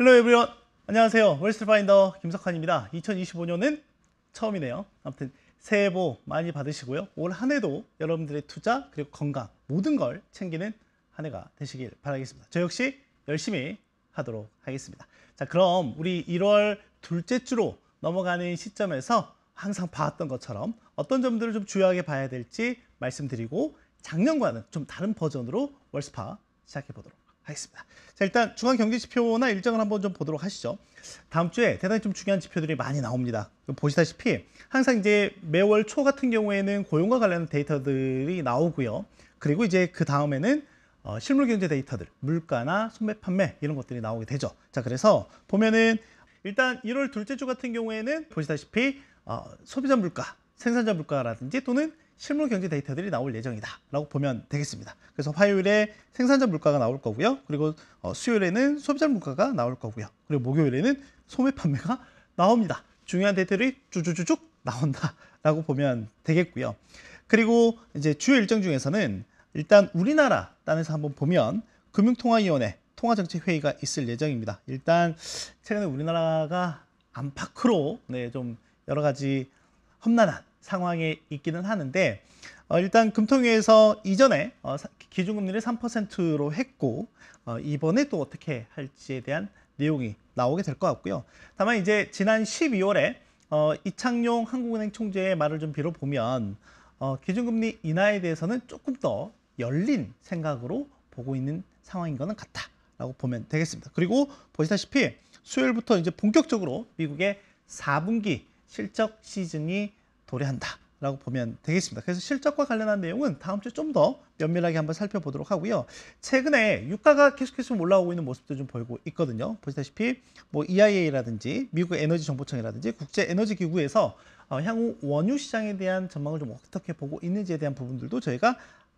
헬로 에브리원, 안녕하세요. 월스트리트파인더 김석환입니다. 2025년은 처음이네요. 아무튼 새해 복 많이 받으시고요. 올 한 해도 여러분들의 투자 그리고 건강 모든 걸 챙기는 한 해가 되시길 바라겠습니다. 저 역시 열심히 하도록 하겠습니다. 자, 그럼 우리 1월 둘째 주로 넘어가는 시점에서 항상 봐왔던 것처럼 어떤 점들을 좀 주요하게 봐야 될지 말씀드리고, 작년과는 좀 다른 버전으로 월스파 시작해 보도록 하겠습니다. 자, 일단 중앙 경제 지표나 일정을 한번 좀 보도록 하시죠. 다음 주에 대단히 좀 중요한 지표들이 많이 나옵니다. 보시다시피 항상 이제 매월 초 같은 경우에는 고용과 관련된 데이터들이 나오고요. 그리고 이제 그 다음에는 실물 경제 데이터들, 물가나 소매 판매 이런 것들이 나오게 되죠. 자, 그래서 보면은 일단 1월 둘째 주 같은 경우에는 보시다시피 소비자 물가, 생산자 물가라든지 또는 실물 경제 데이터들이 나올 예정이다 라고 보면 되겠습니다. 그래서 화요일에 생산자 물가가 나올 거고요. 그리고 수요일에는 소비자 물가가 나올 거고요. 그리고 목요일에는 소매 판매가 나옵니다. 중요한 데이터들이 쭉쭉쭉 나온다 라고 보면 되겠고요. 그리고 이제 주요 일정 중에서는 일단 우리나라 단에서 한번 보면 금융통화위원회 통화정책회의가 있을 예정입니다. 일단 최근에 우리나라가 안팎으로 좀 여러 가지 험난한 상황에 있기는 하는데, 일단 금통위에서 이전에 기준금리를 3%로 했고, 이번에 또 어떻게 할지에 대한 내용이 나오게 될 것 같고요. 다만 이제 지난 12월에 이창용 한국은행 총재의 말을 좀 빌어보면 기준금리 인하에 대해서는 조금 더 열린 생각으로 보고 있는 상황인 것은 같다라고 보면 되겠습니다. 그리고 보시다시피 수요일부터 이제 본격적으로 미국의 4분기 실적 시즌이 도래한다라고 보면 되겠습니다. 그래서 실적과 관련한 내용은 다음 주에 좀 더 면밀하게 한번 살펴보도록 하고요. 최근에 유가가 계속해서 올라오고 있는 모습도 좀 보이고 있거든요. 보시다시피 뭐 EIA라든지 미국 에너지 정보청이라든지 국제 에너지 기구에서 향후 원유 시장에 대한 전망을 좀 어떻게 보고 있는지에 대한 부분들도 저희가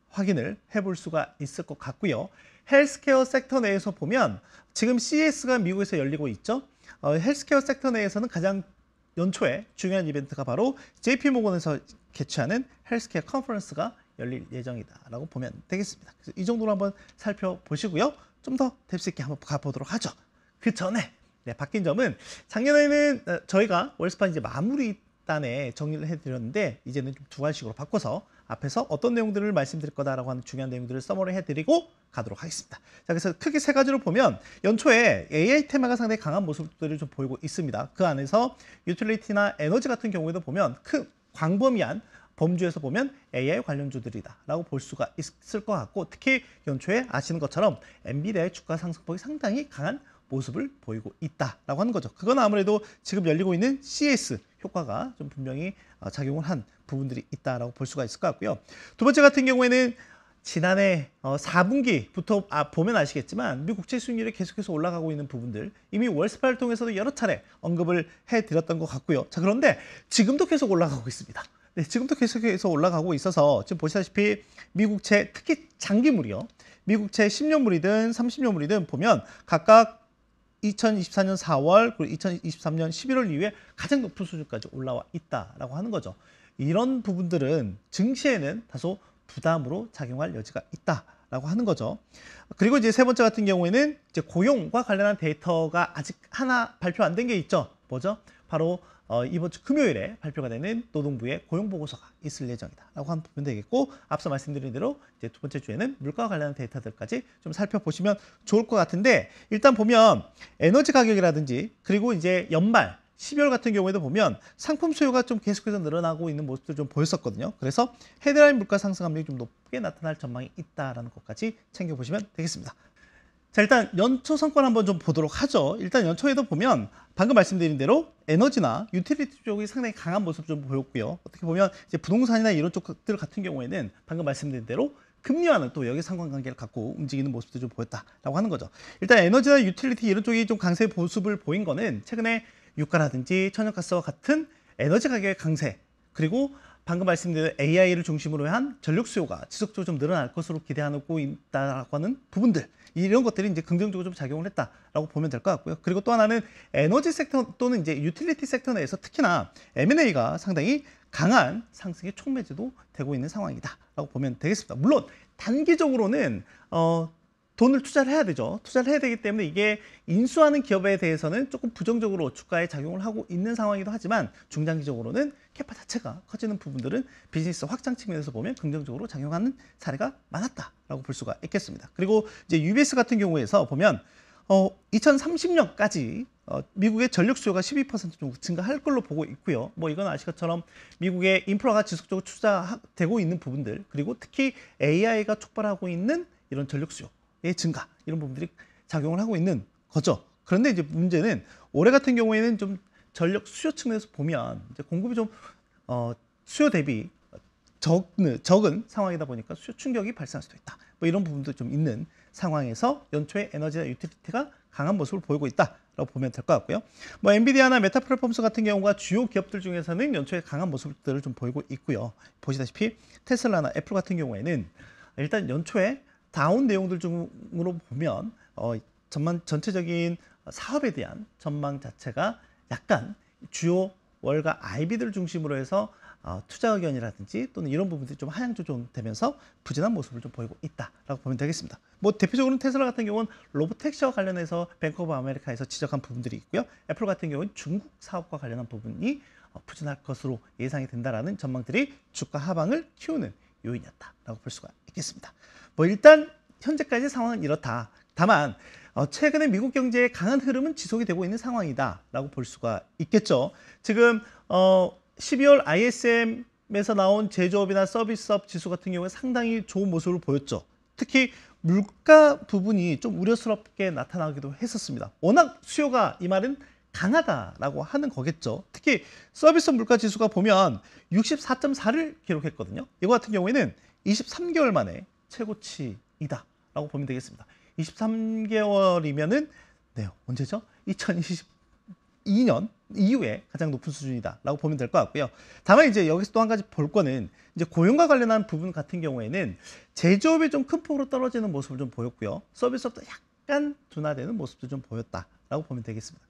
확인을 해볼 수가 있을 것 같고요. 헬스케어 섹터 내에서 보면 지금 CES가 미국에서 열리고 있죠. 헬스케어 섹터 내에서는 가장 연초에 중요한 이벤트가 바로 JP모건에서 개최하는 헬스케어 컨퍼런스가 열릴 예정이다라고 보면 되겠습니다. 그래서 이 정도로 한번 살펴보시고요. 좀 더 뎁스 있게 한번 가보도록 하죠. 그 전에 바뀐 점은 작년에는 저희가 월스파 이제 마무리 단에 정리를 해드렸는데, 이제는 좀 두 가지식으로 바꿔서 앞에서 어떤 내용들을 말씀드릴 거다라고 하는 중요한 내용들을 서머리 해드리고 가도록 하겠습니다. 자, 그래서 크게 세 가지로 보면 연초에 AI 테마가 상당히 강한 모습들을 좀 보이고 있습니다. 그 안에서 유틸리티나 에너지 같은 경우에도 보면 큰 광범위한 범주에서 보면 AI 관련주들이다라고 볼 수가 있을 것 같고, 특히 연초에 아시는 것처럼 엔비디아의 주가 상승폭이 상당히 강한 모습을 보이고 있다라고 하는 거죠. 그건 아무래도 지금 열리고 있는 CS 효과가 좀 분명히 작용을 한 부분들이 있다라고 볼 수가 있을 것 같고요. 두 번째 같은 경우에는 지난해 4분기부터 보면 아시겠지만 미국 국채 수익률이 계속해서 올라가고 있는 부분들, 이미 월스파를 통해서도 여러 차례 언급을 해드렸던 것 같고요. 자, 그런데 지금도 계속 올라가고 있습니다. 네, 지금도 계속해서 올라가고 있어서 지금 보시다시피 미국채, 특히 장기물이요, 미국채 10년물이든 30년물이든 보면 각각 2024년 4월 그리고 2023년 11월 이후에 가장 높은 수준까지 올라와 있다라고 하는 거죠. 이런 부분들은 증시에는 다소 부담으로 작용할 여지가 있다라고 하는 거죠. 그리고 이제 세 번째 같은 경우에는 이제 고용과 관련한 데이터가 아직 하나 발표 안 된 게 있죠. 뭐죠? 바로 이번 주 금요일에 발표가 되는 노동부의 고용 보고서가 있을 예정이다라고 하면 되겠고, 앞서 말씀드린 대로 이제 두 번째 주에는 물가와 관련한 데이터들까지 좀 살펴보시면 좋을 것 같은데, 일단 보면 에너지 가격이라든지 그리고 이제 연말 12월 같은 경우에도 보면 상품 수요가 좀 계속해서 늘어나고 있는 모습도 좀 보였었거든요. 그래서 헤드라인 물가 상승 압력이 좀 높게 나타날 전망이 있다라는 것까지 챙겨보시면 되겠습니다. 자, 일단 연초 성과를 한번 좀 보도록 하죠. 일단 연초에도 보면 방금 말씀드린 대로 에너지나 유틸리티 쪽이 상당히 강한 모습을 좀 보였고요. 어떻게 보면 이제 부동산이나 이런 쪽들 같은 경우에는 방금 말씀드린 대로 금리와는 또 여기 상관관계를 갖고 움직이는 모습도 좀 보였다라고 하는 거죠. 일단 에너지나 유틸리티 이런 쪽이 좀 강세 모습을 보인 거는 최근에 유가라든지 천연가스와 같은 에너지 가격의 강세, 그리고 방금 말씀드린 AI를 중심으로 한 전력 수요가 지속적으로 좀 늘어날 것으로 기대하고 있다라고 하는 부분들, 이런 것들이 이제 긍정적으로 좀 작용을 했다라고 보면 될 것 같고요. 그리고 또 하나는 에너지 섹터 또는 이제 유틸리티 섹터 내에서 특히나 M&A가 상당히 강한 상승의 촉매제도 되고 있는 상황이다라고 보면 되겠습니다. 물론 단기적으로는 돈을 투자를 해야 되죠. 투자를 해야 되기 때문에 이게 인수하는 기업에 대해서는 조금 부정적으로 주가에 작용을 하고 있는 상황이기도 하지만 중장기적으로는 캐파 자체가 커지는 부분들은 비즈니스 확장 측면에서 보면 긍정적으로 작용하는 사례가 많았다라고 볼 수가 있겠습니다. 그리고 이제 UBS 같은 경우에서 보면 2030년까지 미국의 전력 수요가 12% 정도 증가할 걸로 보고 있고요. 뭐 이건 아실 것처럼 미국의 인프라가 지속적으로 투자되고 있는 부분들, 그리고 특히 AI가 촉발하고 있는 이런 전력 수요의 증가, 이런 부분들이 작용을 하고 있는 거죠. 그런데 이제 문제는 올해 같은 경우에는 좀 전력 수요 측면에서 보면 이제 공급이 좀 수요 대비 적은 상황이다 보니까 수요 충격이 발생할 수도 있다. 뭐 이런 부분도 좀 있는 상황에서 연초에 에너지나 유틸리티가 강한 모습을 보이고 있다라고 보면 될 것 같고요. 뭐 엔비디아나 메타 플랫폼스 같은 경우가 주요 기업들 중에서는 연초에 강한 모습들을 좀 보이고 있고요. 보시다시피 테슬라나 애플 같은 경우에는 일단 연초에 다운 내용들 중으로 보면 전체적인 사업에 대한 전망 자체가 약간 주요 월가 IB들 중심으로 해서 투자 의견이라든지 또는 이런 부분들이 좀 하향 조정되면서 부진한 모습을 좀 보이고 있다라고 보면 되겠습니다. 뭐 대표적으로는 테슬라 같은 경우는 로보택시와 관련해서 뱅크 오브 아메리카에서 지적한 부분들이 있고요. 애플 같은 경우는 중국 사업과 관련한 부분이 부진할 것으로 예상이 된다라는 전망들이 주가 하방을 키우는 요인이었다라고 볼 수가 있겠습니다. 뭐 일단 현재까지 상황은 이렇다. 다만 최근에 미국 경제의 강한 흐름은 지속이 되고 있는 상황이다라고 볼 수가 있겠죠. 지금 12월 ISM에서 나온 제조업이나 서비스업 지수 같은 경우에 상당히 좋은 모습을 보였죠. 특히 물가 부분이 좀 우려스럽게 나타나기도 했었습니다. 워낙 수요가 이 말은 강하다라고 하는 거겠죠. 특히 서비스업 물가 지수가 보면 64.4를 기록했거든요. 이거 같은 경우에는 23개월 만에 최고치이다라고 보면 되겠습니다. 23개월이면은 언제죠? 2022년 이후에 가장 높은 수준이다라고 보면 될 것 같고요. 다만 이제 여기서 또 한 가지 볼 거는 이제 고용과 관련한 부분 같은 경우에는 제조업이 좀 큰 폭으로 떨어지는 모습을 좀 보였고요. 서비스업도 약간 둔화되는 모습도 좀 보였다라고 보면 되겠습니다.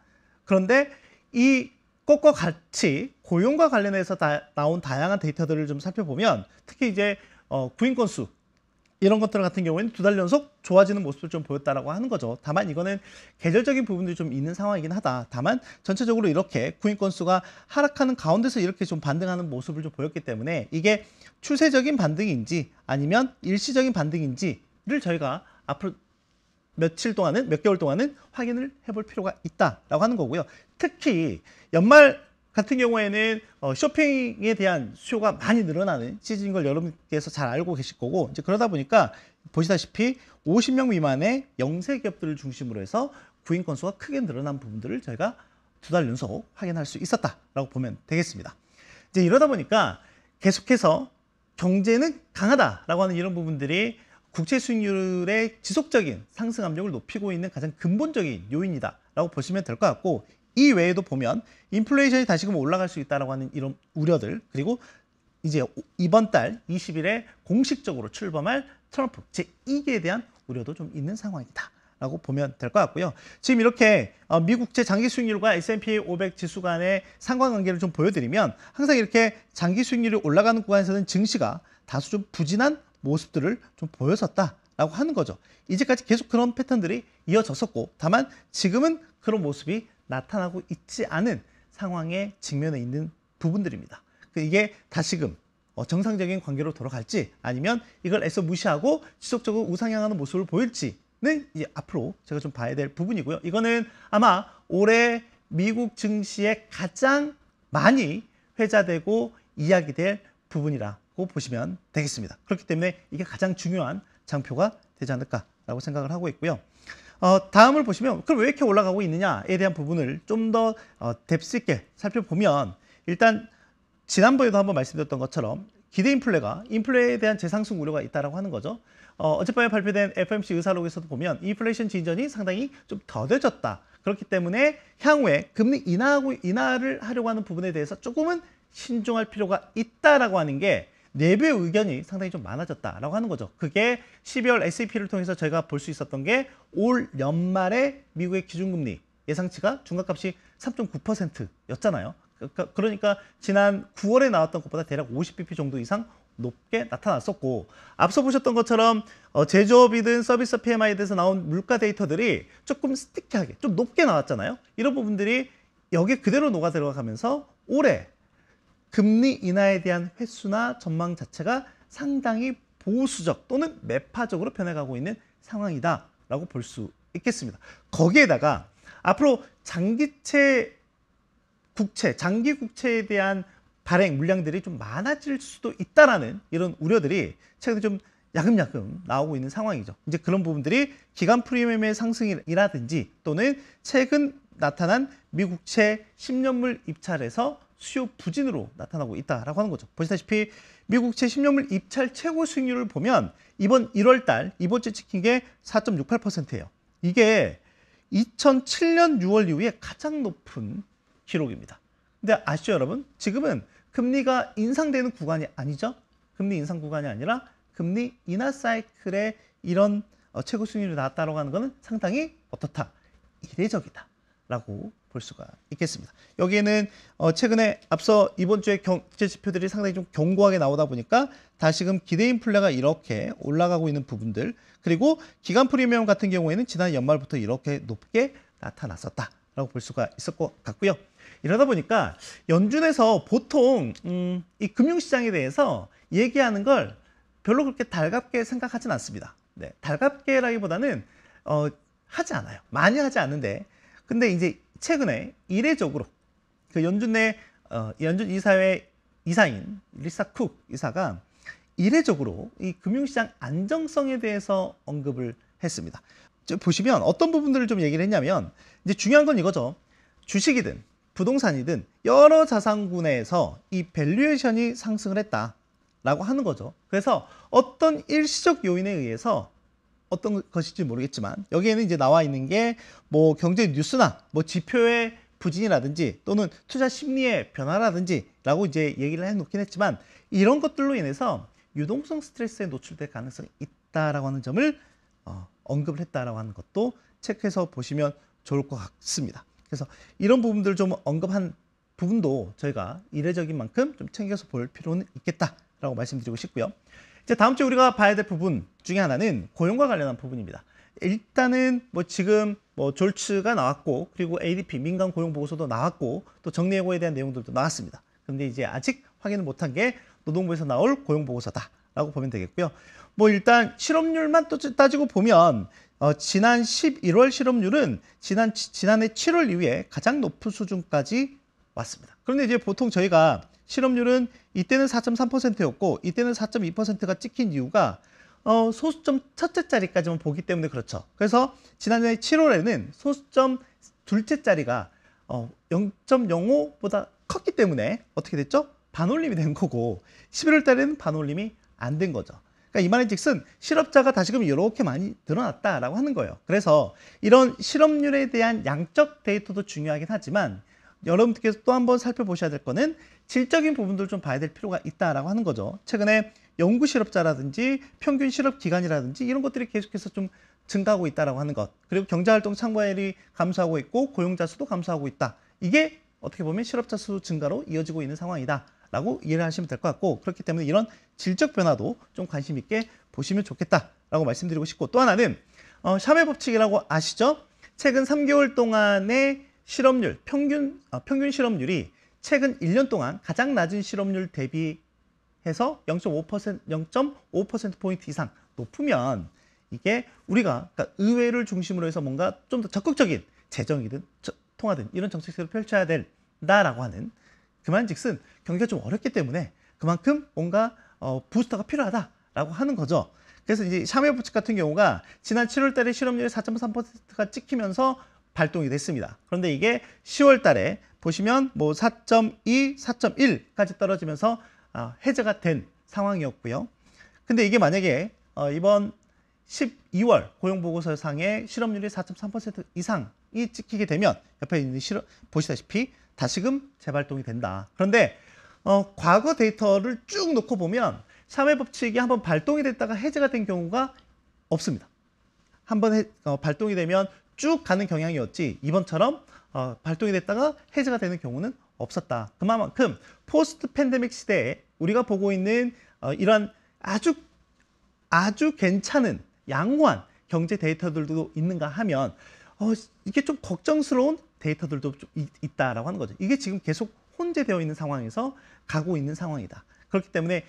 그런데 이 것과 같이 고용과 관련해서 나온 다양한 데이터들을 좀 살펴보면 특히 이제 구인 건수 이런 것들 같은 경우에는 2달 연속 좋아지는 모습을 좀 보였다라고 하는 거죠. 다만 이거는 계절적인 부분들이 좀 있는 상황이긴 하다. 다만 전체적으로 이렇게 구인 건수가 하락하는 가운데서 이렇게 좀 반등하는 모습을 좀 보였기 때문에 이게 추세적인 반등인지 아니면 일시적인 반등인지를 저희가 앞으로 몇 개월 동안은 확인을 해볼 필요가 있다라고 하는 거고요. 특히 연말 같은 경우에는 쇼핑에 대한 수요가 많이 늘어나는 시즌인 걸 여러분께서 잘 알고 계실 거고, 이제 그러다 보니까 보시다시피 50명 미만의 영세 기업들을 중심으로 해서 구인 건수가 크게 늘어난 부분들을 저희가 2달 연속 확인할 수 있었다라고 보면 되겠습니다. 이제 이러다 보니까 계속해서 경제는 강하다라고 하는 이런 부분들이 국채 수익률의 지속적인 상승 압력을 높이고 있는 가장 근본적인 요인이다라고 보시면 될 것 같고, 이 외에도 보면 인플레이션이 다시금 올라갈 수 있다라고 하는 이런 우려들, 그리고 이제 이번 달 20일에 공식적으로 출범할 트럼프 제2기에 대한 우려도 좀 있는 상황이다라고 보면 될 것 같고요. 지금 이렇게 미국제 장기 수익률과 S&P 500 지수 간의 상관관계를 좀 보여드리면 항상 이렇게 장기 수익률이 올라가는 구간에서는 증시가 다소 좀 부진한 모습들을 좀 보였었다라고 하는 거죠. 이제까지 계속 그런 패턴들이 이어졌었고, 다만 지금은 그런 모습이 나타나고 있지 않은 상황에 직면해 있는 부분들입니다. 이게 다시금 정상적인 관계로 돌아갈지 아니면 이걸 애써 무시하고 지속적으로 우상향하는 모습을 보일지는 이제 앞으로 제가 좀 봐야 될 부분이고요. 이거는 아마 올해 미국 증시에 가장 많이 회자되고 이야기될 부분이라고 보시면 되겠습니다. 그렇기 때문에 이게 가장 중요한 장표가 되지 않을까라고 생각을 하고 있고요. 다음을 보시면 그럼 왜 이렇게 올라가고 있느냐에 대한 부분을 좀 더 뎁스 있게 살펴보면, 일단 지난번에도 한번 말씀드렸던 것처럼 기대 인플레에 대한 재상승 우려가 있다라고 하는 거죠. 어젯밤에 발표된 FOMC 의사록에서도 보면 인플레이션 진전이 상당히 좀 더뎌졌다. 그렇기 때문에 향후에 금리 인하를 하려고 하는 부분에 대해서 조금은 신중할 필요가 있다라고 하는 게 내부의 의견이 상당히 좀 많아졌다라고 하는 거죠. 그게 12월 SEP를 통해서 저희가 볼 수 있었던 게 올 연말에 미국의 기준금리 예상치가 중간값이 3.9%였잖아요. 그러니까 지난 9월에 나왔던 것보다 대략 50bp 정도 이상 높게 나타났었고, 앞서 보셨던 것처럼 제조업이든 서비스 PMI에 대해서 나온 물가 데이터들이 조금 스티키하게 좀 높게 나왔잖아요. 이런 부분들이 여기에 그대로 녹아 들어가면서 올해 금리 인하에 대한 횟수나 전망 자체가 상당히 보수적 또는 매파적으로 변해가고 있는 상황이다라고 볼 수 있겠습니다. 거기에다가 앞으로 장기 국채에 대한 발행 물량들이 좀 많아질 수도 있다라는 이런 우려들이 최근에 좀 야금야금 나오고 있는 상황이죠. 이제 그런 부분들이 기간 프리미엄의 상승이라든지 또는 최근 나타난 미국채 10년물 입찰에서 수요 부진으로 나타나고 있다라고 하는 거죠. 보시다시피 미국채 10년물 입찰 최고 수익률을 보면 이번 1월 달 이번 주 찍힌 게 4.68%예요. 이게 2007년 6월 이후에 가장 높은 기록입니다. 근데 아시죠, 여러분? 지금은 금리가 인상되는 구간이 아니죠. 금리 인상 구간이 아니라 금리 인하 사이클에 이런 최고 수익률이 나왔다고 하는 것은 상당히 어떻다? 이례적이다라고 볼 수가 있겠습니다. 여기에는 최근에 앞서 이번 주에 경제 지표들이 상당히 좀 견고하게 나오다 보니까 다시금 기대 인플레가 이렇게 올라가고 있는 부분들, 그리고 기간 프리미엄 같은 경우에는 지난 연말부터 이렇게 높게 나타났었다라고 볼 수가 있을 것 같고요. 이러다 보니까 연준에서 보통 이 금융시장에 대해서 얘기하는 걸 별로 그렇게 달갑게 생각하진 않습니다. 네, 달갑게라기보다는 하지 않아요. 많이 하지 않는데, 근데 이제 최근에 이례적으로 그 연준 내 연준 이사회 이사인 리사 쿡 이사가 이례적으로 이 금융시장 안정성에 대해서 언급을 했습니다. 보시면 어떤 부분들을 좀 얘기를 했냐면, 이제 중요한 건 이거죠. 주식이든 부동산이든 여러 자산군에서 이 밸류에이션이 상승을 했다라고 하는 거죠. 그래서 어떤 일시적 요인에 의해서 어떤 것인지 모르겠지만 여기에는 이제 나와 있는 게 뭐 경제 뉴스나 뭐 지표의 부진이라든지 또는 투자 심리의 변화라든지라고 이제 얘기를 해놓긴 했지만, 이런 것들로 인해서 유동성 스트레스에 노출될 가능성이 있다라고 하는 점을 언급을 했다라고 하는 것도 체크해서 보시면 좋을 것 같습니다. 그래서 이런 부분들을 좀 언급한 부분도 저희가 이례적인 만큼 좀 챙겨서 볼 필요는 있겠다라고 말씀드리고 싶고요. 이제 다음 주에 우리가 봐야 될 부분 중에 하나는 고용과 관련한 부분입니다. 일단은 뭐 지금 뭐 졸츠가 나왔고, 그리고 ADP 민간 고용 보고서도 나왔고, 또 정리해고에 대한 내용들도 나왔습니다. 그런데 이제 아직 확인을 못한 게 노동부에서 나올 고용 보고서다라고 보면 되겠고요. 뭐 일단 실업률만 또 따지고 보면 지난 11월 실업률은 지난해 7월 이후에 가장 높은 수준까지 왔습니다. 그런데 이제 보통 저희가 실업률은 이때는 4.3%였고 이때는 4.2%가 찍힌 이유가 소수점 첫째 자리까지만 보기 때문에 그렇죠. 그래서 지난해 7월에는 소수점 둘째 자리가 0.05보다 컸기 때문에 어떻게 됐죠? 반올림이 된 거고, 11월 달에는 반올림이 안 된 거죠. 그러니까 이 말인즉슨 실업자가 다시금 이렇게 많이 늘어났다라고 하는 거예요. 그래서 이런 실업률에 대한 양적 데이터도 중요하긴 하지만 여러분들께서 또 한번 살펴보셔야 될 거는 질적인 부분들을 좀 봐야 될 필요가 있다라고 하는 거죠. 최근에 연구 실업자라든지 평균 실업 기간이라든지 이런 것들이 계속해서 좀 증가하고 있다라고 하는 것, 그리고 경제활동 참가율이 감소하고 있고 고용자 수도 감소하고 있다. 이게 어떻게 보면 실업자 수 증가로 이어지고 있는 상황이다라고 이해를 하시면 될 것 같고, 그렇기 때문에 이런 질적 변화도 좀 관심 있게 보시면 좋겠다라고 말씀드리고 싶고, 또 하나는 샤메 법칙이라고 아시죠? 최근 3개월 동안의 실업률, 평균 실업률이 최근 1년 동안 가장 낮은 실업률 대비해서 0.5%포인트 이상 높으면 이게 우리가 그러니까 의회를 중심으로 해서 뭔가 좀 더 적극적인 재정이든 통화든 이런 정책들을 펼쳐야 된다라고 하는, 그만즉슨 경기가 좀 어렵기 때문에 그만큼 뭔가 부스터가 필요하다라고 하는 거죠. 그래서 이제 샤메 법칙 같은 경우가 지난 7월 달에 실업률이 4.3%가 찍히면서 발동이 됐습니다. 그런데 이게 10월 달에 보시면 뭐 4.2, 4.1까지 떨어지면서 해제가 된 상황이었고요. 근데 이게 만약에 이번 12월 고용보고서상의 실업률이 4.3% 이상이 찍히게 되면 옆에 있는 보시다시피 다시금 재발동이 된다. 그런데 과거 데이터를 쭉 놓고 보면 샤메 법칙이 한번 발동이 됐다가 해제가 된 경우가 없습니다. 한번 발동이 되면 쭉 가는 경향이었지 이번처럼 발동이 됐다가 해제가 되는 경우는 없었다. 그만큼 포스트 팬데믹 시대에 우리가 보고 있는 이러한 아주 괜찮은 양호한 경제 데이터들도 있는가 하면 이게 좀 걱정스러운 데이터들도 좀 있다라고 하는 거죠. 이게 지금 계속 혼재되어 있는 상황에서 가고 있는 상황이다. 그렇기 때문에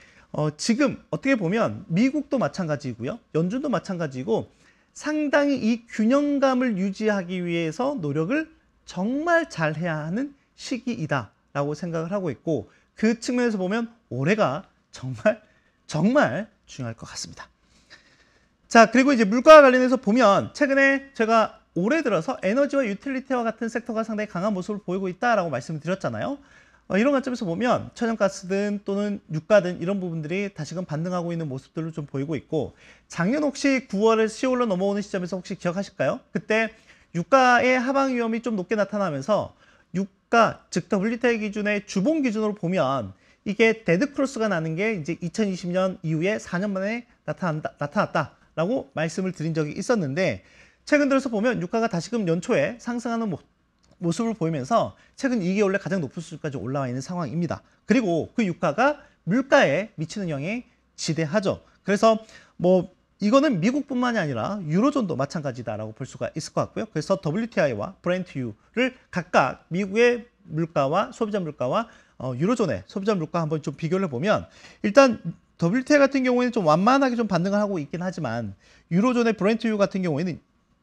지금 어떻게 보면 미국도 마찬가지고요. 연준도 마찬가지고 상당히 이 균형감을 유지하기 위해서 노력을 정말 잘해야 하는 시기이다라고 생각을 하고 있고 그 측면에서 보면 올해가 정말 중요할 것 같습니다. 자, 그리고 이제 물가와 관련해서 보면 최근에 제가 올해 들어서 에너지와 유틸리티와 같은 섹터가 상당히 강한 모습을 보이고 있다라고 말씀을 드렸잖아요. 이런 관점에서 보면 천연가스든 또는 유가든 이런 부분들이 다시금 반등하고 있는 모습들을 좀 보이고 있고 작년 혹시 9월에서 10월로 넘어오는 시점에서 혹시 기억하실까요? 그때 유가의 하방 위험이 좀 높게 나타나면서 유가, 즉 WTI 기준의 주봉 기준으로 보면 이게 데드크로스가 나는 게 이제 2020년 이후에 4년 만에 나타났다라고 말씀을 드린 적이 있었는데 최근 들어서 보면 유가가 다시금 연초에 상승하는 모습을 보이면서 최근 2개월 내 가장 높은 수준까지 올라와 있는 상황입니다. 그리고 그 유가가 물가에 미치는 영향이 지대하죠. 그래서 이거는 미국뿐만이 아니라 유로존도 마찬가지다라고 볼 수가 있을 것 같고요. 그래서 WTI와 브렌트유를 각각 미국의 물가와 소비자 물가와 유로존의 소비자 물가 한번 좀 비교를 해보면 일단 WTI 같은 경우에는 좀 완만하게 좀 반등을 하고 있긴 하지만 유로존의 브렌트유 같은 경우에는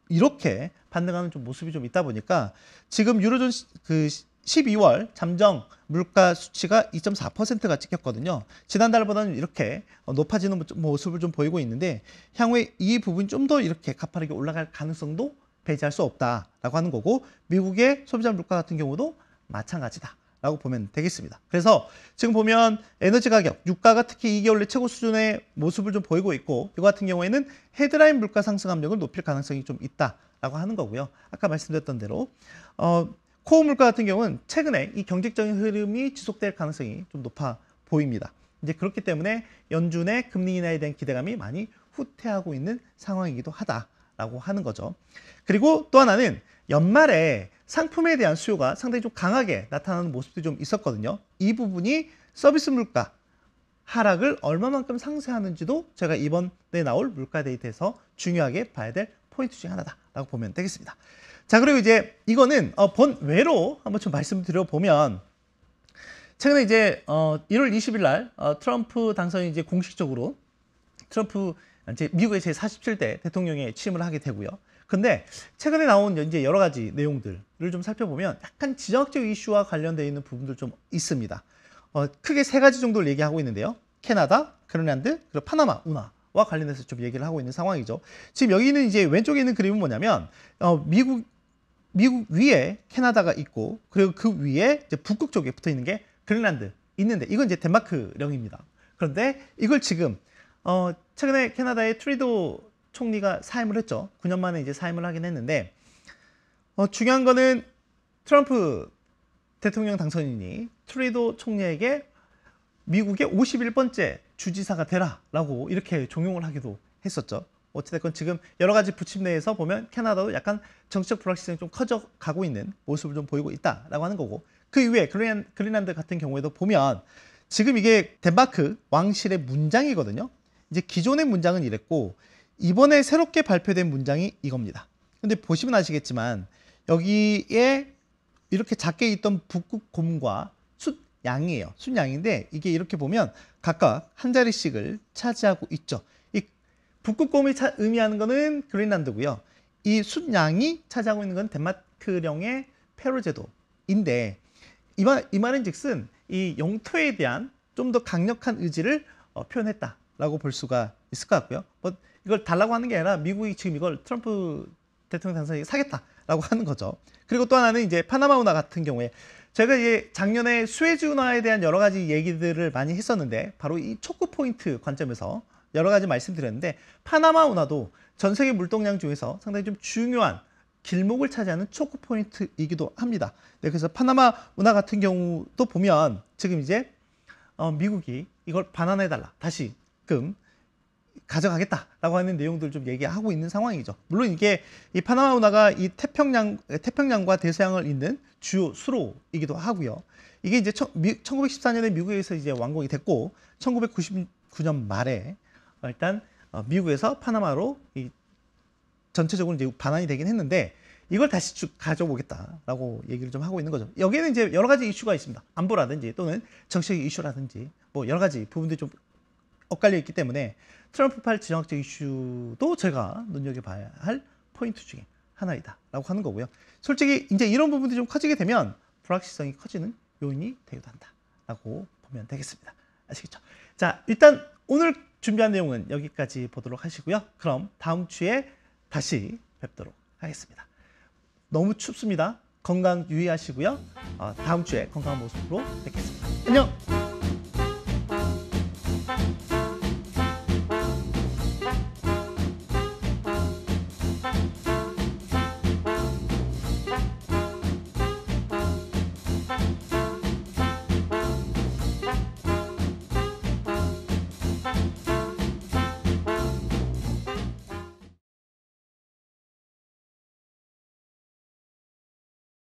이렇게 반등하는 좀 모습이 좀 있다 보니까 지금 유로존 그 12월 잠정 물가 수치가 2.4%가 찍혔거든요. 지난달보다는 이렇게 높아지는 모습을 좀 보이고 있는데 향후에 이 부분이 좀 더 이렇게 가파르게 올라갈 가능성도 배제할 수 없다라고 하는 거고 미국의 소비자 물가 같은 경우도 마찬가지다라고 보면 되겠습니다. 그래서 지금 보면 에너지 가격, 유가가 특히 2개월 내 최고 수준의 모습을 좀 보이고 있고 이거 같은 경우에는 헤드라인 물가 상승 압력을 높일 가능성이 좀 있다라고 하는 거고요. 아까 말씀드렸던 대로 코어 물가 같은 경우는 최근에 이 경직적인 흐름이 지속될 가능성이 좀 높아 보입니다. 이제 그렇기 때문에 연준의 금리 인하에 대한 기대감이 많이 후퇴하고 있는 상황이기도 하다라고 하는 거죠. 그리고 또 하나는 연말에 상품에 대한 수요가 상당히 좀 강하게 나타나는 모습도 좀 있었거든요. 이 부분이 서비스 물가 하락을 얼마만큼 상쇄하는지도 제가 이번에 나올 물가 데이터에서 중요하게 봐야 될 포인트 중에 하나다라고 보면 되겠습니다. 자, 그리고 이제 이거는 본외로 한번 좀 말씀드려보면 최근에 이제 1월 20일 날 트럼프 당선이 이제 공식적으로 트럼프 이제 미국의 제47대 대통령에 취임을 하게 되고요. 근데 최근에 나온 이제 여러 가지 내용들을 좀 살펴보면 약간 지정학적 이슈와 관련되어 있는 부분들 좀 있습니다. 크게 3가지 정도를 얘기하고 있는데요. 캐나다, 그린란드, 그리고 파나마 운하와 관련해서 좀 얘기를 하고 있는 상황이죠. 지금 여기 있는 이제 왼쪽에 있는 그림은 뭐냐면 미국 위에 캐나다가 있고 그리고 그 위에 이제 북극 쪽에 붙어 있는 게 그린란드 있는데 이건 이제 덴마크령입니다. 그런데 이걸 지금 최근에 캐나다의 트루도 총리가 사임을 했죠. 9년 만에 이제 사임을 하긴 했는데 중요한 거는 트럼프 대통령 당선인이 트루도 총리에게 미국의 51번째 주지사가 되라라고 이렇게 종용을 하기도 했었죠. 어찌됐건 지금 여러 가지 부침 내에서 보면 캐나다도 약간 정치적 불확실성이 좀 커져가고 있는 모습을 좀 보이고 있다라고 하는 거고 그 이후에 그린란드 같은 경우에도 보면 지금 이게 덴마크 왕실의 문장이거든요. 이제 기존의 문장은 이랬고 이번에 새롭게 발표된 문장이 이겁니다. 근데 보시면 아시겠지만 여기에 이렇게 작게 있던 북극곰과 숫양이에요. 숫양인데 이게 이렇게 보면 각각 한 자리씩을 차지하고 있죠. 이 북극곰이 의미하는 거는 그린란드고요. 이 숫양이 차지하고 있는 건 덴마크령의 페로 제도인데 이 말은 즉슨 이 영토에 대한 좀 더 강력한 의지를 표현했다라고 볼 수가 있을 것 같고요. 이걸 달라고 하는 게 아니라 미국이 지금 이걸 트럼프 대통령 당선이 사겠다라고 하는 거죠. 그리고 또 하나는 이제 파나마 운하 같은 경우에 제가 이제 작년에 수에즈 운하에 대한 여러 가지 얘기들을 많이 했었는데 바로 이 초크 포인트 관점에서 여러 가지 말씀드렸는데 파나마 운하도 전 세계 물동량 중에서 상당히 좀 중요한 길목을 차지하는 초크 포인트이기도 합니다. 네, 그래서 파나마 운하 같은 경우도 보면 지금 이제 미국이 이걸 반환해달라 다시금 가져가겠다라고 하는 내용들을 좀 얘기하고 있는 상황이죠. 물론 이게 이 파나마 운하가 이 태평양과 대서양을 잇는 주요 수로이기도 하고요. 이게 이제 1914년에 미국에서 이제 완공이 됐고 2019년 말에 일단 미국에서 파나마로 전체적으로 이제 반환이 되긴 했는데 이걸 다시 쭉 가져오겠다라고 얘기를 좀 하고 있는 거죠. 여기에는 이제 여러 가지 이슈가 있습니다. 안보라든지 또는 정치적 이슈라든지 뭐 여러 가지 부분들이 좀 엇갈려 있기 때문에 트럼프발 지정학적 이슈도 제가 눈여겨봐야 할 포인트 중에 하나이다라고 하는 거고요. 솔직히 이제 이런 부분들이 좀 커지게 되면 불확실성이 커지는 요인이 되기도 한다라고 보면 되겠습니다. 아시겠죠? 자, 일단 오늘 준비한 내용은 여기까지 보도록 하시고요. 그럼 다음 주에 다시 뵙도록 하겠습니다. 너무 춥습니다. 건강 유의하시고요. 다음 주에 건강한 모습으로 뵙겠습니다. 안녕!